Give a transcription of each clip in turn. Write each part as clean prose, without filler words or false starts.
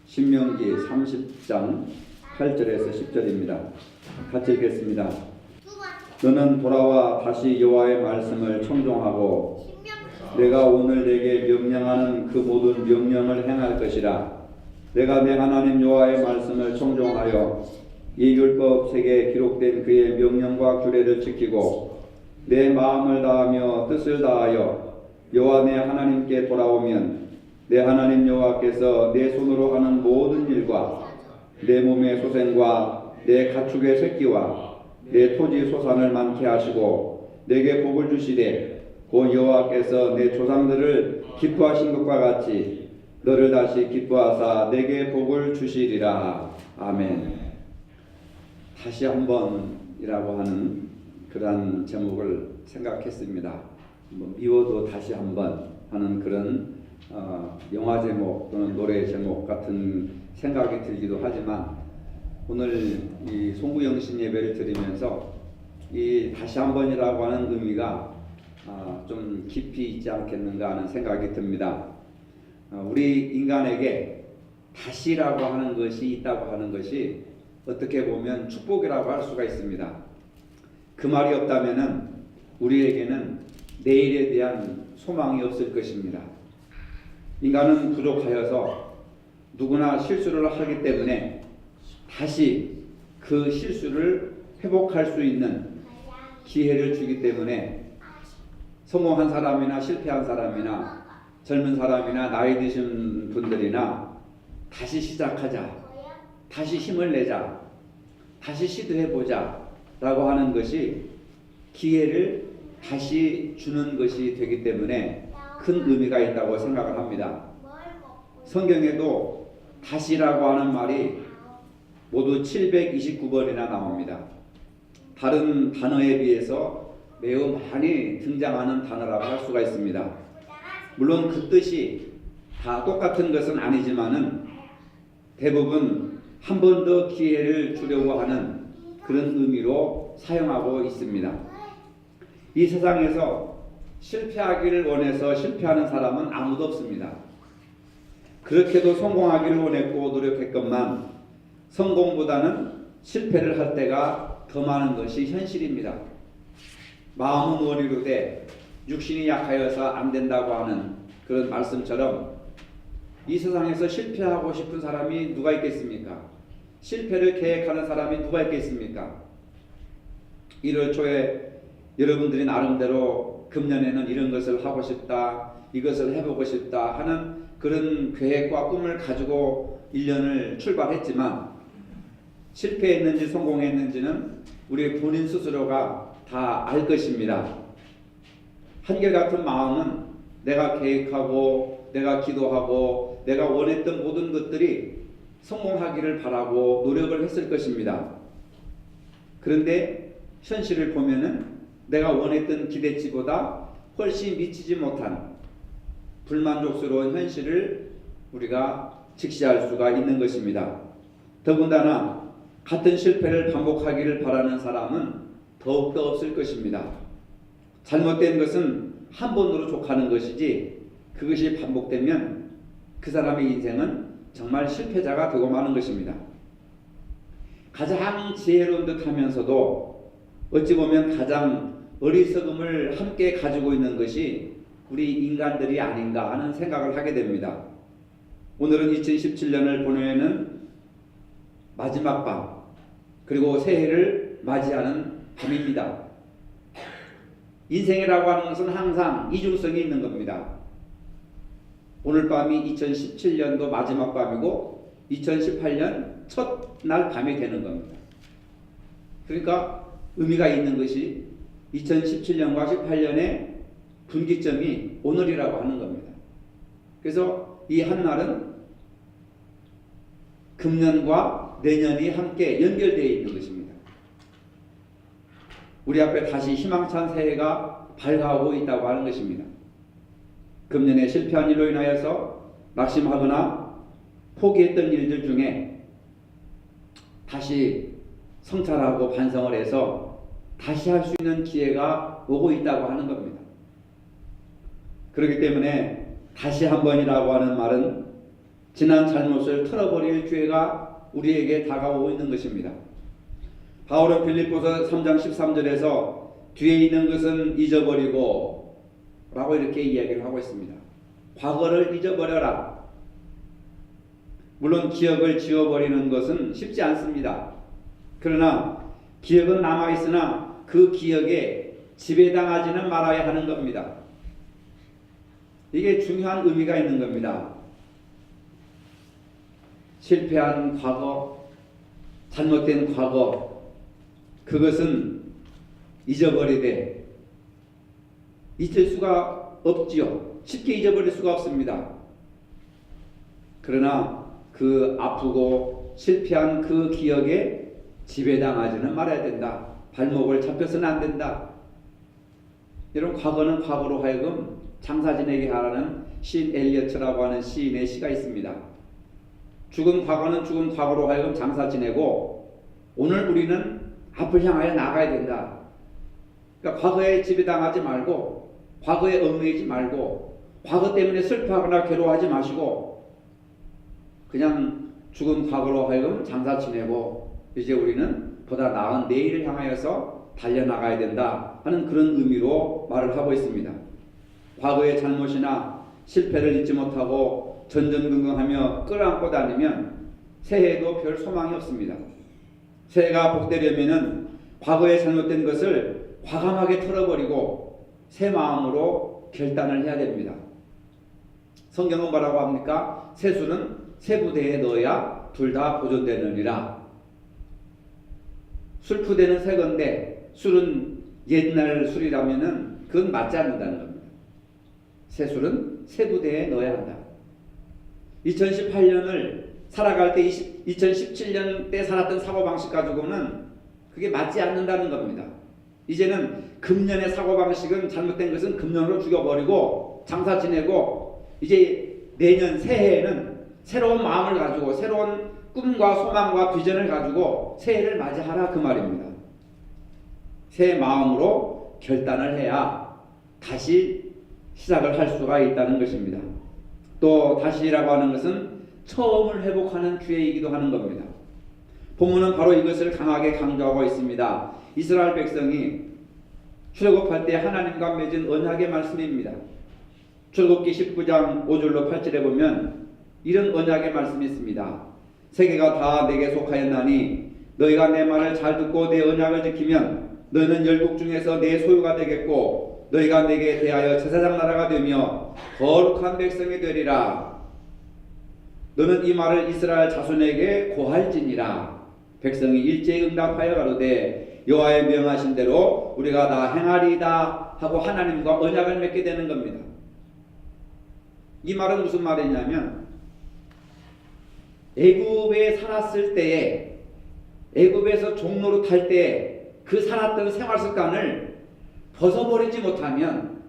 신명기 30장 8절에서 10절입니다. 같이 읽겠습니다. 너는 돌아와 다시 여호와의 말씀을 청종하고 내가 오늘 내게 명령하는 그 모든 명령을 행할 것이라. 내가 내 하나님 여호와의 말씀을 청종하여 이 율법책에 기록된 그의 명령과 규례를 지키고 내 마음을 다하며 뜻을 다하여 여호와 내 하나님께 돌아오면 내 하나님 여호와께서 내 손으로 하는 모든 일과 내 몸의 소생과 내 가축의 새끼와 내 토지 소산을 많게 하시고 내게 복을 주시되 곧 여호와께서 내 조상들을 기뻐하신 것과 같이 너를 다시 기뻐하사 내게 복을 주시리라. 아멘. 다시 한번이라고 하는 그러한 제목을 생각했습니다. 미워도 다시 한번 하는 그런 영화 제목 또는 노래 제목 같은 생각이 들기도 하지만 오늘 이 송구영신 예배를 드리면서 이 다시 한번이라고 하는 의미가 좀 깊이 있지 않겠는가 하는 생각이 듭니다. 우리 인간에게 다시라고 하는 것이 있다고 하는 것이 어떻게 보면 축복이라고 할 수가 있습니다. 그 말이 없다면은 우리에게는 내일에 대한 소망이 없을 것입니다. 인간은 부족하여서 누구나 실수를 하기 때문에 다시 그 실수를 회복할 수 있는 기회를 주기 때문에 성공한 사람이나 실패한 사람이나 젊은 사람이나 나이 드신 분들이나 다시 시작하자, 다시 힘을 내자, 다시 시도해보자 라고 하는 것이 기회를 다시 주는 것이 되기 때문에 큰 의미가 있다고 생각을 합니다. 성경에도 다시라고 하는 말이 모두 729번이나 나옵니다. 다른 단어에 비해서 매우 많이 등장하는 단어라고 할 수가 있습니다. 물론 그 뜻이 다 똑같은 것은 아니지만은 대부분 한 번 더 기회를 주려고 하는 그런 의미로 사용하고 있습니다. 이 세상에서 실패하기를 원해서 실패하는 사람은 아무도 없습니다. 그렇게도 성공하기를 원했고 노력했건만 성공보다는 실패를 할 때가 더 많은 것이 현실입니다. 마음은 원이로되 육신이 약하여서 안 된다고 하는 그런 말씀처럼 이 세상에서 실패하고 싶은 사람이 누가 있겠습니까? 실패를 계획하는 사람이 누가 있겠습니까? 1월 초에 여러분들이 나름대로 금년에는 이런 것을 하고 싶다, 이것을 해보고 싶다 하는 그런 계획과 꿈을 가지고 1년을 출발했지만 실패했는지 성공했는지는 우리 본인 스스로가 다 알 것입니다. 한결같은 마음은 내가 계획하고 내가 기도하고 내가 원했던 모든 것들이 성공하기를 바라고 노력을 했을 것입니다. 그런데 현실을 보면은 내가 원했던 기대치보다 훨씬 미치지 못한 불만족스러운 현실을 우리가 직시할 수가 있는 것입니다. 더군다나 같은 실패를 반복하기를 바라는 사람은 더욱더 없을 것입니다. 잘못된 것은 한 번으로 족하는 것이지 그것이 반복되면 그 사람의 인생은 정말 실패자가 되고 마는 것입니다. 가장 지혜로운 듯 하면서도 어찌 보면 가장 어리석음을 함께 가지고 있는 것이 우리 인간들이 아닌가 하는 생각을 하게 됩니다. 오늘은 2017년을 보내는 마지막 밤, 그리고 새해를 맞이하는 밤입니다. 인생이라고 하는 것은 항상 이중성이 있는 겁니다. 오늘 밤이 2017년도 마지막 밤이고 2018년 첫날 밤이 되는 겁니다. 그러니까 의미가 있는 것이 2017년과 18년의 분기점이 오늘이라고 하는 겁니다. 그래서 이 한날은 금년과 내년이 함께 연결되어 있는 것입니다. 우리 앞에 다시 희망찬 새해가 밝아오고 있다고 하는 것입니다. 금년에 실패한 일로 인하여서 낙심하거나 포기했던 일들 중에 다시 성찰하고 반성을 해서 다시 할 수 있는 기회가 오고 있다고 하는 겁니다. 그렇기 때문에 다시 한 번이라고 하는 말은 지난 잘못을 털어버릴 기회가 우리에게 다가오고 있는 것입니다. 바울은 빌립보서 3장 13절에서 뒤에 있는 것은 잊어버리고 라고 이렇게 이야기를 하고 있습니다. 과거를 잊어버려라. 물론 기억을 지워버리는 것은 쉽지 않습니다. 그러나 기억은 남아있으나 그 기억에 지배당하지는 말아야 하는 겁니다. 이게 중요한 의미가 있는 겁니다. 실패한 과거, 잘못된 과거, 그것은 잊어버리되 잊을 수가 없지요. 쉽게 잊어버릴 수가 없습니다. 그러나 그 아프고 실패한 그 기억에 지배당하지는 말아야 된다. 발목을 잡혀서는 안 된다. 이런 과거는 과거로 하여금 장사 지내게 하라는 시인 엘리어트라고 하는 시인의 시가 있습니다. 죽은 과거는 죽은 과거로 하여금 장사 지내고 오늘 우리는 앞을 향하여 나가야 된다. 그러니까 과거에 지배당하지 말고 과거에 얽매이지 말고 과거 때문에 슬퍼하거나 괴로워하지 마시고 그냥 죽은 과거로 하여금 장사 지내고 이제 우리는 보다 나은 내일을 향하여서 달려나가야 된다 하는 그런 의미로 말을 하고 있습니다. 과거의 잘못이나 실패를 잊지 못하고 전전긍긍하며 끌어안고 다니면 새해에도 별 소망이 없습니다. 새해가 복되려면은 과거에 잘못된 것을 과감하게 털어버리고 새 마음으로 결단을 해야 됩니다. 성경은 뭐라고 합니까? 새 술은 새 부대에 넣어야 둘 다 보존되느니라. 술푸대는 새 건데 술은 옛날 술이라면은 그건 맞지 않는다는 겁니다. 새 술은 새 부대에 넣어야 한다. 2018년을 살아갈 때 2017년 때 살았던 사고방식 가지고는 그게 맞지 않는다는 겁니다. 이제는 금년의 사고방식은 잘못된 것은 금년으로 죽여버리고 장사 지내고 이제 내년 새해에는 새로운 마음을 가지고 새로운 꿈과 소망과 비전을 가지고 새해를 맞이하라 그 말입니다. 새 마음으로 결단을 해야 다시 시작을 할 수가 있다는 것입니다. 또 다시라고 하는 것은 처음을 회복하는 기회이기도 하는 겁니다. 본문은 바로 이것을 강하게 강조하고 있습니다. 이스라엘 백성이 출애굽할 때 하나님과 맺은 언약의 말씀입니다. 출애굽기 19장 5절로 8절에 보면 이런 언약의 말씀이 있습니다. 세계가 다 내게 속하였나니 너희가 내 말을 잘 듣고 내 언약을 지키면 너희는 열국 중에서 내 소유가 되겠고 너희가 내게 대하여 제사장 나라가 되며 거룩한 백성이 되리라. 너는 이 말을 이스라엘 자손에게 고할지니라. 백성이 일제히 응답하여 가로되 여호와의 명하신 대로 우리가 다 행하리이다 하고 하나님과 언약을 맺게 되는 겁니다. 이 말은 무슨 말이냐면 애굽에 살았을 때에 애굽에서 종로로 탈 때 그 살았던 생활 습관을 벗어버리지 못하면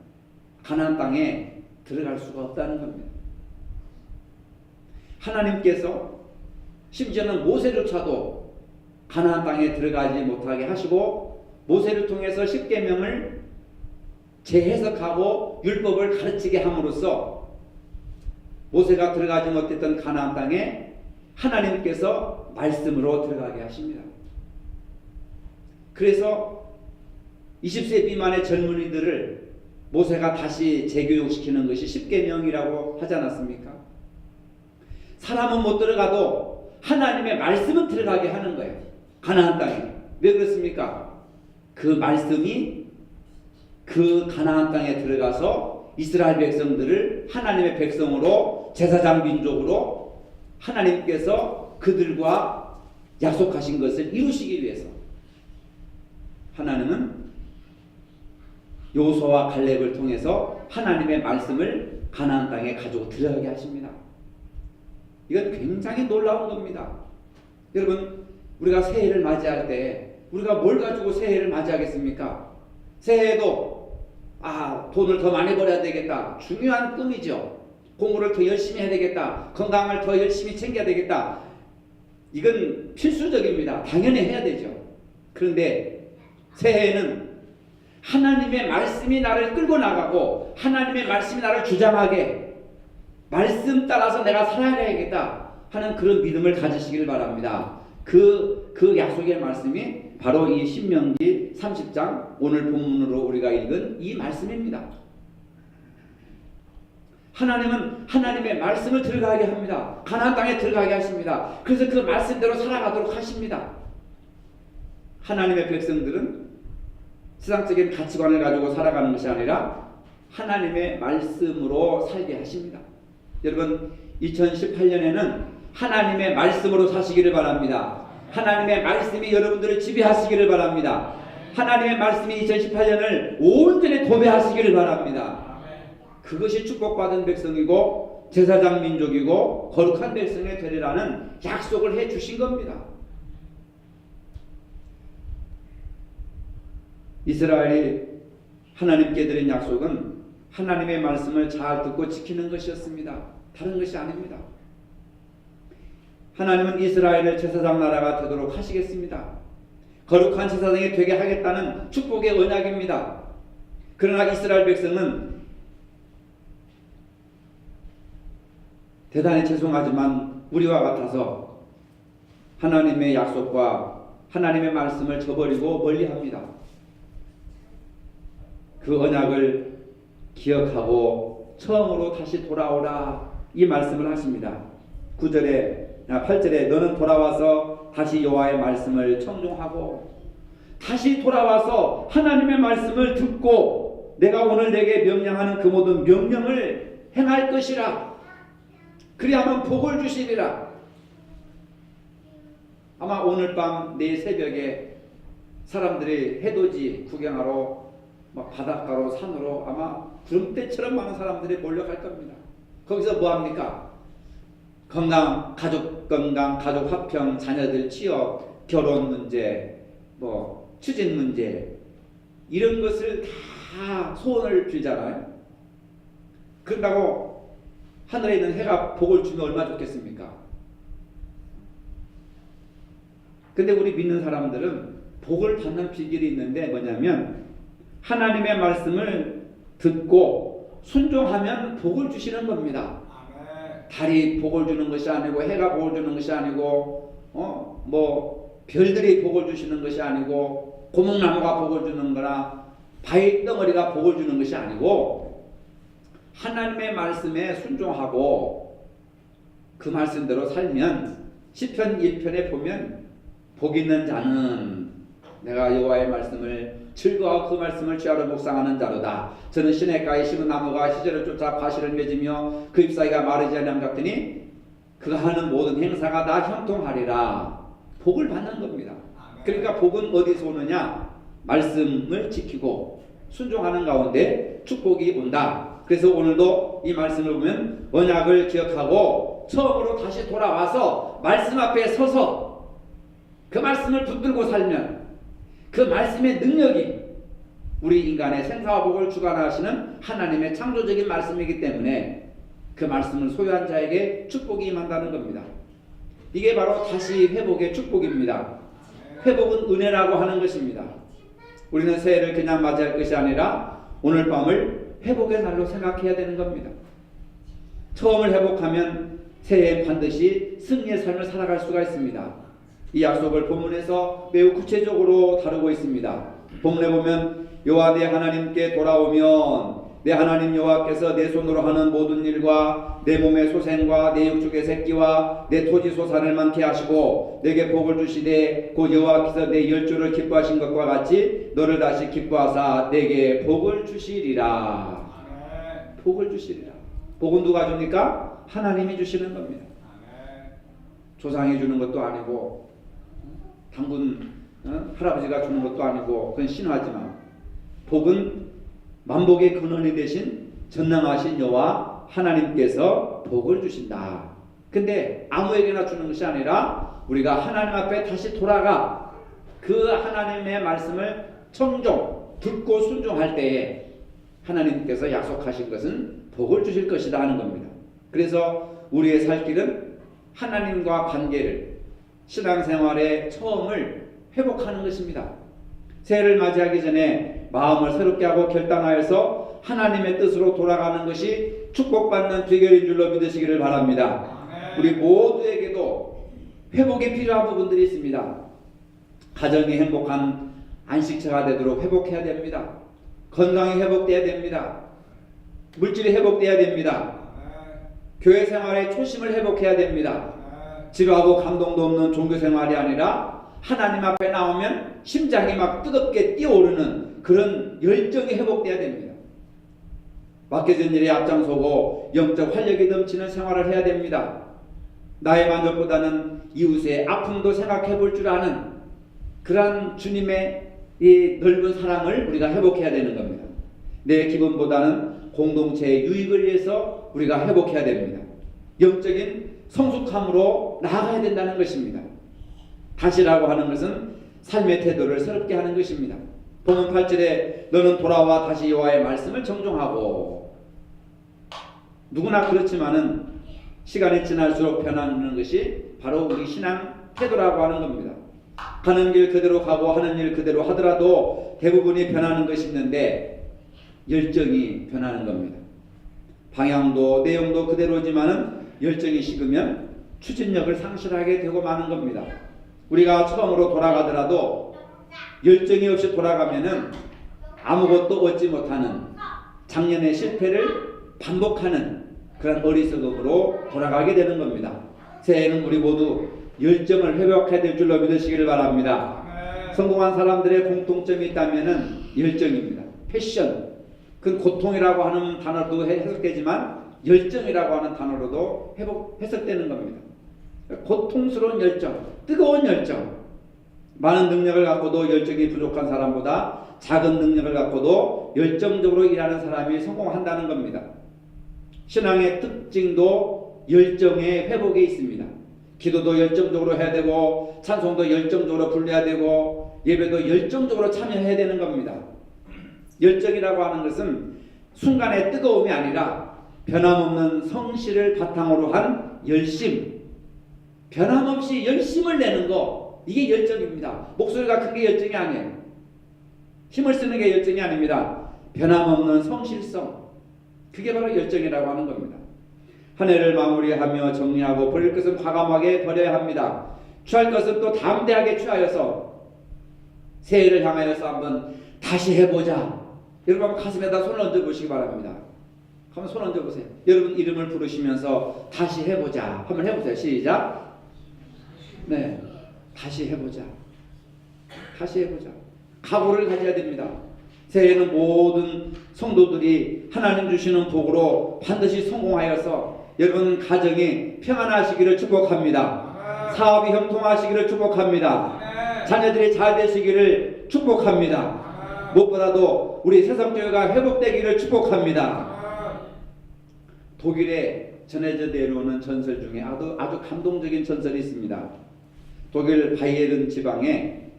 가나안 땅에 들어갈 수가 없다는 겁니다. 하나님께서 심지어는 모세조차도 가나안 땅에 들어가지 못하게 하시고 모세를 통해서 십계명을 재해석하고 율법을 가르치게 함으로써 모세가 들어가지 못했던 가나안 땅에 하나님께서 말씀으로 들어가게 하십니다. 그래서 20세 미만의 젊은이들을 모세가 다시 재교육시키는 것이 십계명이라고 하지 않았습니까? 사람은 못 들어가도 하나님의 말씀은 들어가게 하는 거예요. 가나안 땅에. 왜 그렇습니까? 그 말씀이 그 가나안 땅에 들어가서 이스라엘 백성들을 하나님의 백성으로 제사장 민족으로 하나님께서 그들과 약속하신 것을 이루시기 위해서 하나님은 여호수아와 갈렙을 통해서 하나님의 말씀을 가나안 땅에 가지고 들어가게 하십니다. 이건 굉장히 놀라운 겁니다. 여러분, 우리가 새해를 맞이할 때 우리가 뭘 가지고 새해를 맞이하겠습니까? 새해에도 돈을 더 많이 벌어야 되겠다. 중요한 꿈이죠. 공부를 더 열심히 해야 되겠다. 건강을 더 열심히 챙겨야 되겠다. 이건 필수적입니다. 당연히 해야 되죠. 그런데 새해에는 하나님의 말씀이 나를 끌고 나가고 하나님의 말씀이 나를 주장하게 말씀 따라서 내가 살아가야겠다 하는 그런 믿음을 가지시길 바랍니다. 그 약속의 말씀이 바로 이 신명기 30장 오늘 본문으로 우리가 읽은 이 말씀입니다. 하나님은 하나님의 말씀을 들어가게 합니다. 가나안 땅에 들어가게 하십니다. 그래서 그 말씀대로 살아가도록 하십니다. 하나님의 백성들은 세상적인 가치관을 가지고 살아가는 것이 아니라 하나님의 말씀으로 살게 하십니다. 여러분 2018년에는 하나님의 말씀으로 사시기를 바랍니다. 하나님의 말씀이 여러분들을 지배하시기를 바랍니다. 하나님의 말씀이 2018년을 온전히 도배하시기를 바랍니다. 그것이 축복받은 백성이고 제사장 민족이고 거룩한 백성이 되리라는 약속을 해주신 겁니다. 이스라엘이 하나님께 드린 약속은 하나님의 말씀을 잘 듣고 지키는 것이었습니다. 다른 것이 아닙니다. 하나님은 이스라엘을 제사장 나라가 되도록 하시겠습니다. 거룩한 제사장이 되게 하겠다는 축복의 언약입니다. 그러나 이스라엘 백성은 대단히 죄송하지만 우리와 같아서 하나님의 약속과 하나님의 말씀을 저버리고 멀리합니다. 그 언약을 기억하고 처음으로 다시 돌아오라 이 말씀을 하십니다. 8절에 너는 돌아와서 다시 여호와의 말씀을 청종하고 다시 돌아와서 하나님의 말씀을 듣고 내가 오늘 내게 명령하는 그 모든 명령을 행할 것이라. 그리하면 복을 주시리라. 아마 오늘 밤 내일 새벽에 사람들이 해돋이 구경하러 막 바닷가로 산으로 아마 구름대처럼 많은 사람들이 몰려갈 겁니다. 거기서 뭐합니까? 건강, 가족 건강, 가족 화평, 자녀들 취업, 결혼 문제, 추진 문제 이런 것을 다 소원을 빌잖아요. 그런다고 하늘에 있는 해가 복을 주면 얼마나 좋겠습니까? 근데 우리 믿는 사람들은 복을 받는 비결이 있는데 뭐냐면 하나님의 말씀을 듣고 순종하면 복을 주시는 겁니다. 달이 복을 주는 것이 아니고 해가 복을 주는 것이 아니고 별들이 복을 주시는 것이 아니고 고목나무가 복을 주는 거나 바위 덩어리가 복을 주는 것이 아니고 하나님의 말씀에 순종하고 그 말씀대로 살면 시편 1편에 보면 복 있는 자는 내가 여호와의 말씀을 즐거워 그 말씀을 취하러 묵상하는 자로다. 저는 시냇가에 심은 나무가 시절을 쫓아 과실을 맺으며 그 잎사귀가 마르지 않는 같으니 그가 하는 모든 행사가 다 형통하리라. 복을 받는 겁니다. 그러니까 복은 어디서 오느냐? 말씀을 지키고 순종하는 가운데 축복이 온다. 그래서 오늘도 이 말씀을 보면 언약을 기억하고 처음으로 다시 돌아와서 말씀 앞에 서서 그 말씀을 붙들고 살면 그 말씀의 능력이 우리 인간의 생사와 복을 주관하시는 하나님의 창조적인 말씀이기 때문에 그 말씀을 소유한 자에게 축복이 임한다는 겁니다. 이게 바로 다시 회복의 축복입니다. 회복은 은혜라고 하는 것입니다. 우리는 새해를 그냥 맞이할 것이 아니라 오늘 밤을 회복의 날로 생각해야 되는 겁니다. 처음을 회복하면 새해에 반드시 승리의 삶을 살아갈 수가 있습니다. 이 약속을 본문에서 매우 구체적으로 다루고 있습니다. 본문에 보면 여호와 내 하나님께 돌아오면 내 하나님 여호와께서 내 손으로 하는 모든 일과 내 몸의 소생과 내 육축의 새끼와 내 토지 소산을 많게 하시고 내게 복을 주시되 곧 여호와께서 내 열조를 기뻐하신 것과 같이 너를 다시 기뻐하사 내게 복을 주시리라. 복을 주시리라. 복은 누가 줍니까? 하나님이 주시는 겁니다. 조상이 주는 것도 아니고 당군 할아버지가 주는 것도 아니고 그건 신화지만 복은 만복의 근원이 되신 전능하신 여호와 하나님께서 복을 주신다. 근데 아무에게나 주는 것이 아니라 우리가 하나님 앞에 다시 돌아가 그 하나님의 말씀을 듣고 순종할 때에 하나님께서 약속하신 것은 복을 주실 것이다 하는 겁니다. 그래서 우리의 살 길은 하나님과 관계를 신앙생활의 처음을 회복하는 것입니다. 새해를 맞이하기 전에 마음을 새롭게 하고 결단하여서 하나님의 뜻으로 돌아가는 것이 축복받는 비결인 줄로 믿으시기를 바랍니다. 우리 모두에게도 회복이 필요한 부분들이 있습니다. 가정이 행복한 안식처가 되도록 회복해야 됩니다. 건강이 회복돼야 됩니다. 물질이 회복돼야 됩니다. 교회 생활의 초심을 회복해야 됩니다. 지루하고 감동도 없는 종교 생활이 아니라 하나님 앞에 나오면 심장이 막 뜨겁게 뛰어오르는 그런 열정이 회복돼야 됩니다. 맡겨진 일에 앞장서고 영적 활력이 넘치는 생활을 해야 됩니다. 나의 만족보다는 이웃의 아픔도 생각해 볼 줄 아는 그러한 주님의 이 넓은 사랑을 우리가 회복해야 되는 겁니다. 내 기분보다는 공동체의 유익을 위해서 우리가 회복해야 됩니다. 영적인 성숙함으로 나아가야 된다는 것입니다. 다시라고 하는 것은 삶의 태도를 새롭게 하는 것입니다. 본문 8절에 너는 돌아와 다시 여호와의 말씀을 정종하고, 누구나 그렇지만은 시간이 지날수록 변하는 것이 바로 우리 신앙 태도라고 하는 겁니다. 가는 길 그대로 가고 하는 일 그대로 하더라도 대부분이 변하는 것이 있는데 열정이 변하는 겁니다. 방향도 내용도 그대로지만은 열정이 식으면 추진력을 상실하게 되고 마는 겁니다. 우리가 처음으로 돌아가더라도 열정이 없이 돌아가면은 아무것도 얻지 못하는 작년의 실패를 반복하는 그런 어리석음으로 돌아가게 되는 겁니다. 새해에는 우리 모두 열정을 회복해야 될 줄로 믿으시기를 바랍니다. 성공한 사람들의 공통점이 있다면은 열정입니다. 패션, 그 고통이라고 하는 단어도 해석되지만 열정이라고 하는 단어로도 해석되는 겁니다. 고통스러운 열정, 뜨거운 열정. 많은 능력을 갖고도 열정이 부족한 사람보다 작은 능력을 갖고도 열정적으로 일하는 사람이 성공한다는 겁니다. 신앙의 특징도 열정의 회복에 있습니다. 기도도 열정적으로 해야 되고, 찬송도 열정적으로 불러야 되고, 예배도 열정적으로 참여해야 되는 겁니다. 열정이라고 하는 것은 순간의 뜨거움이 아니라 변함없는 성실을 바탕으로 한 열심, 변함없이 열심을 내는 거, 이게 열정입니다. 목소리가 큰 게 열정이 아니에요. 힘을 쓰는 게 열정이 아닙니다. 변함없는 성실성, 그게 바로 열정이라고 하는 겁니다. 한 해를 마무리하며 정리하고 버릴 것은 과감하게 버려야 합니다. 취할 것은 또 담대하게 취하여서 새해를 향하여서 한번 다시 해보자. 여러분 한번 가슴에다 손을 얹어 보시기 바랍니다. 한번 손 얹어 보세요. 여러분 이름을 부르시면서 다시 해보자. 한번 해보세요. 시작. 네, 다시 해보자. 다시 해보자. 각오를 가져야 됩니다. 새해에는 모든 성도들이 하나님 주시는 복으로 반드시 성공하여서 여러분 가정이 평안하시기를 축복합니다. 사업이 형통하시기를 축복합니다. 자녀들이 잘 되시기를 축복합니다. 무엇보다도 우리 세상교회가 회복되기를 축복합니다. 독일에 전해져 내려오는 전설 중에 아주 감동적인 전설이 있습니다. 독일 바이에른 지방에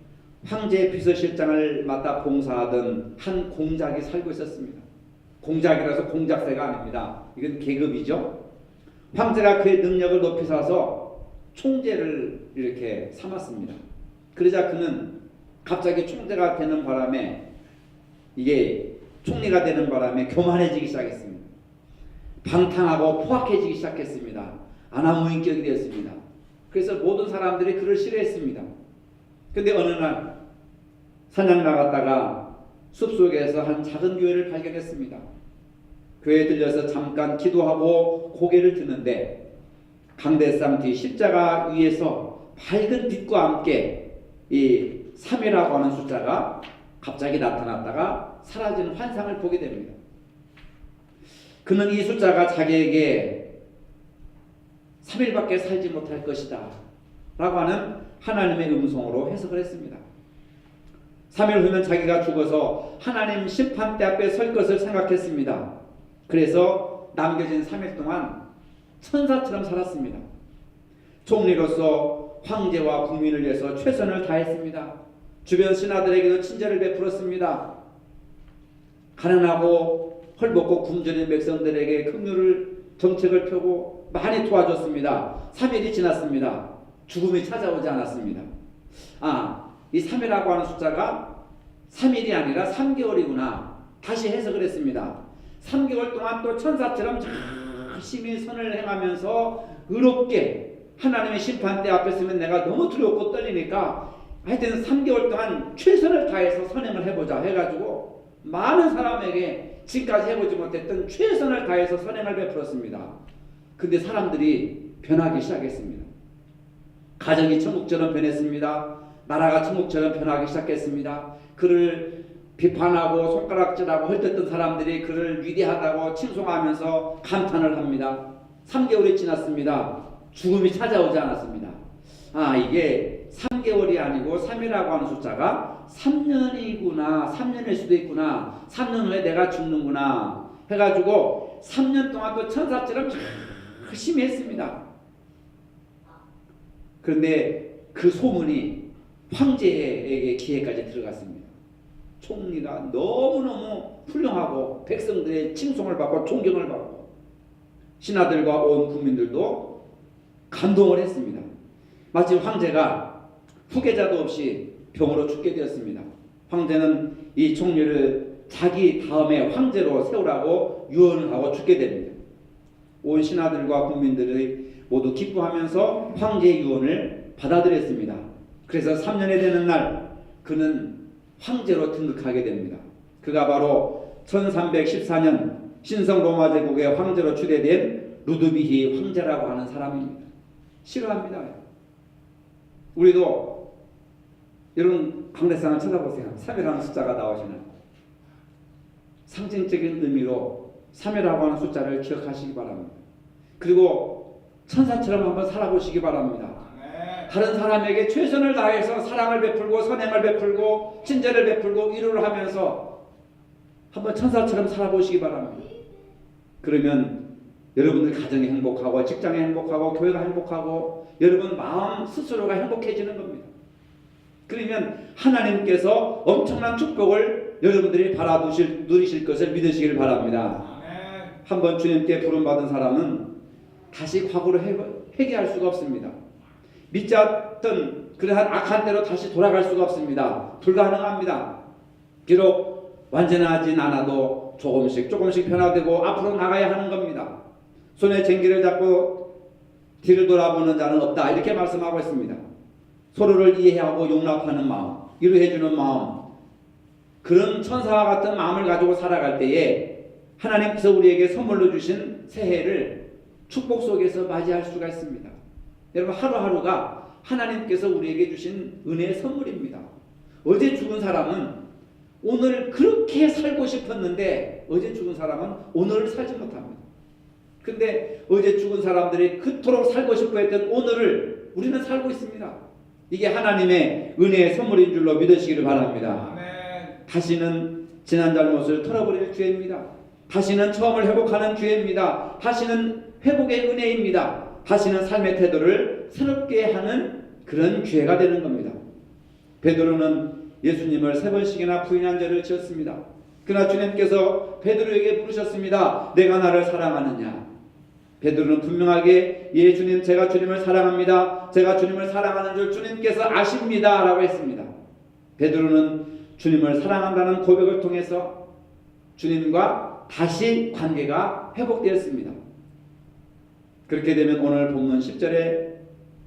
황제 비서실장을 맡아 봉사하던 한 공작이 살고 있었습니다. 공작이라서 공작새가 아닙니다. 이건 계급이죠. 황제가 그의 능력을 높이 사서 총재를 이렇게 삼았습니다. 그러자 그는 갑자기 총재가 되는 바람에, 이게 총리가 되는 바람에 교만해지기 시작했습니다. 방탕하고 포악해지기 시작했습니다. 아나무인격이 되었습니다. 그래서 모든 사람들이 그를 싫어했습니다. 근데 어느 날 사냥 나갔다가 숲속에서 한 작은 교회를 발견했습니다. 교회에 들려서 잠깐 기도하고 고개를 드는데 강대상 뒤 십자가 위에서 밝은 빛과 함께 이 3이라고 하는 숫자가 갑자기 나타났다가 사라지는 환상을 보게 됩니다. 그는 이 숫자가 자기에게 3일밖에 살지 못할 것이다 라고 하는 하나님의 음성으로 해석을 했습니다. 3일 후면 자기가 죽어서 하나님 심판대 앞에 설 것을 생각했습니다. 그래서 남겨진 3일 동안 천사처럼 살았습니다. 총리로서 황제와 국민을 위해서 최선을 다했습니다. 주변 신하들에게도 친절을 베풀었습니다. 가난하고 헐벗고 굶주린 백성들에게 긍휼을 정책을 펴고 많이 도와줬습니다. 3일이 지났습니다. 죽음이 찾아오지 않았습니다. 이 3이라고 하는 숫자가 3일이 아니라 3개월이구나. 다시 해석을 했습니다. 3개월 동안 또 천사처럼 열심히 선을 행하면서 의롭게 하나님의 심판대 앞에 서면 내가 너무 두렵고 떨리니까 하여튼 3개월 동안 최선을 다해서 선행을 해보자 해가지고 많은 사람에게 지금까지 해보지 못했던 최선을 다해서 선행을 베풀었습니다. 근데 사람들이 변하기 시작했습니다. 가정이 천국처럼 변했습니다. 나라가 천국처럼 변하기 시작했습니다. 그를 비판하고 손가락질하고 헐뜯던 사람들이 그를 위대하다고 칭송하면서 감탄을 합니다. 3개월이 지났습니다. 죽음이 찾아오지 않았습니다. 이게 3개월이 아니고 3이라고 하는 숫자가 3년이구나, 3년일 수도 있구나, 3년 후에 내가 죽는구나 해가지고 3년 동안 또 천사처럼 열심히 했습니다. 그런데 그 소문이 황제에게 귀에까지 들어갔습니다. 총리가 너무너무 훌륭하고 백성들의 칭송을 받고 존경을 받고 신하들과 온 국민들도 감동을 했습니다. 마침 황제가 후계자도 없이 병으로 죽게 되었습니다. 황제는 이 총리를 자기 다음에 황제로 세우라고 유언을 하고 죽게 됩니다. 온 신하들과 국민들이 모두 기뻐하면서 황제의 유언을 받아들였습니다. 그래서 3년이 되는 날 그는 황제로 등극하게 됩니다. 그가 바로 1314년 신성 로마 제국의 황제로 추대된 루드비히 황제라고 하는 사람입니다. 싫어합니다. 우리도 여러분 강대상을 찾아보세요. 3이라는 숫자가 나오시나요? 상징적인 의미로 3이라고 하는 숫자를 기억하시기 바랍니다. 그리고 천사처럼 한번 살아보시기 바랍니다. 다른 사람에게 최선을 다해서 사랑을 베풀고 선행을 베풀고 친절을 베풀고 위로를 하면서 한번 천사처럼 살아보시기 바랍니다. 그러면 여러분들 가정이 행복하고 직장이 행복하고 교회가 행복하고 여러분 마음 스스로가 행복해지는 겁니다. 그러면 하나님께서 엄청난 축복을 여러분들이 누리실 것을 믿으시길 바랍니다. 한번 주님께 부름받은 사람은 다시 과거로 회개할 수가 없습니다. 믿지 않던 그러한 악한 대로 다시 돌아갈 수가 없습니다. 불가능합니다. 비록 완전하진 않아도 조금씩 변화되고 앞으로 나가야 하는 겁니다. 손에 쟁기를 잡고 뒤를 돌아보는 자는 없다 이렇게 말씀하고 있습니다. 서로를 이해하고 용납하는 마음, 위로해주는 마음, 그런 천사와 같은 마음을 가지고 살아갈 때에 하나님께서 우리에게 선물로 주신 새해를 축복 속에서 맞이할 수가 있습니다. 여러분 하루하루가 하나님께서 우리에게 주신 은혜의 선물입니다. 어제 죽은 사람은 오늘 그렇게 살고 싶었는데 어제 죽은 사람은 오늘을 살지 못합니다. 근데 어제 죽은 사람들이 그토록 살고 싶어 했던 오늘을 우리는 살고 있습니다. 이게 하나님의 은혜의 선물인 줄로 믿으시기를 바랍니다. 아멘. 다시는 지난 잘못을 털어버릴 기회입니다. 다시는 처음을 회복하는 기회입니다. 다시는 회복의 은혜입니다. 다시는 삶의 태도를 새롭게 하는 그런 기회가 되는 겁니다. 베드로는 예수님을 3번씩이나 부인한 죄를 지었습니다. 그러나 주님께서 베드로에게 물으셨습니다. 내가 나를 사랑하느냐? 베드로는 분명하게 예 주님 제가 주님을 사랑합니다. 제가 주님을 사랑하는 줄 주님께서 아십니다 라고 했습니다. 베드로는 주님을 사랑한다는 고백을 통해서 주님과 다시 관계가 회복되었습니다. 그렇게 되면 오늘 본문 10절에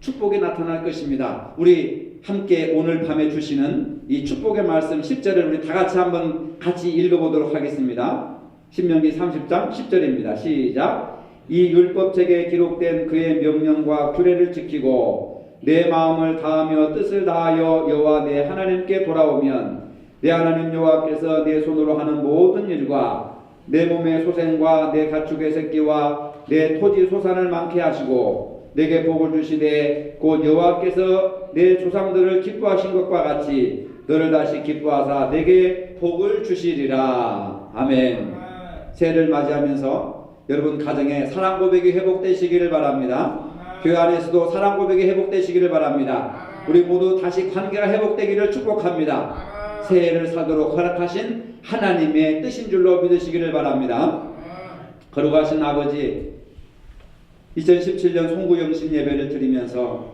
축복이 나타날 것입니다. 우리 함께 오늘 밤에 주시는 이 축복의 말씀 10절을 우리 다 같이 한번 같이 읽어보도록 하겠습니다. 신명기 30장 10절입니다. 시작. 이 율법책에 기록된 그의 명령과 규례를 지키고 내 마음을 다하며 뜻을 다하여 여호와 내 하나님께 돌아오면 내 하나님 여호와께서 내 손으로 하는 모든 일과 내 몸의 소생과 내 가축의 새끼와 내 토지 소산을 많게 하시고 내게 복을 주시되 곧 여호와께서 내 조상들을 기뻐하신 것과 같이 너를 다시 기뻐하사 내게 복을 주시리라. 아멘. 새해를 맞이하면서 여러분 가정에 사랑 고백이 회복되시기를 바랍니다. 교회 안에서도 사랑 고백이 회복되시기를 바랍니다. 우리 모두 다시 관계가 회복되기를 축복합니다. 새해를 살도록 허락하신 하나님의 뜻인 줄로 믿으시기를 바랍니다. 거룩하신 아버지, 2017년 송구영신 예배를 드리면서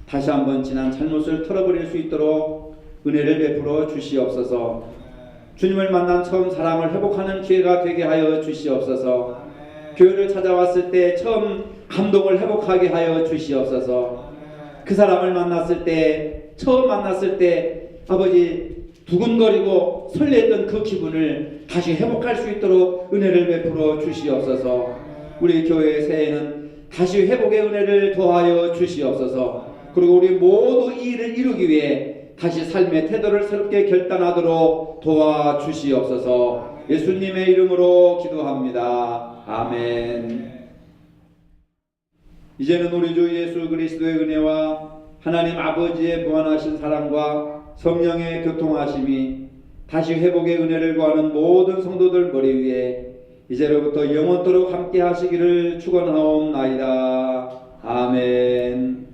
다시 한번 지난 잘못을 털어버릴 수 있도록 은혜를 베풀어 주시옵소서. 주님을 만난 처음 사랑을 회복하는 기회가 되게 하여 주시옵소서. 교회를 찾아왔을 때 처음 감동을 회복하게 하여 주시옵소서. 그 사람을 만났을 때, 처음 만났을 때 아버지 두근거리고 설레던 그 기분을 다시 회복할 수 있도록 은혜를 베풀어 주시옵소서. 우리 교회의 새해에는 다시 회복의 은혜를 더하여 주시옵소서. 그리고 우리 모두 이 일을 이루기 위해 다시 삶의 태도를 새롭게 결단하도록 도와주시옵소서. 예수님의 이름으로 기도합니다. 아멘. 이제는 우리 주 예수 그리스도의 은혜와 하나님 아버지의 무한하신 사랑과 성령의 교통하심이 다시 회복의 은혜를 구하는 모든 성도들 머리 위에 이제로부터 영원토록 함께 하시기를 축원하옵나이다. 아멘.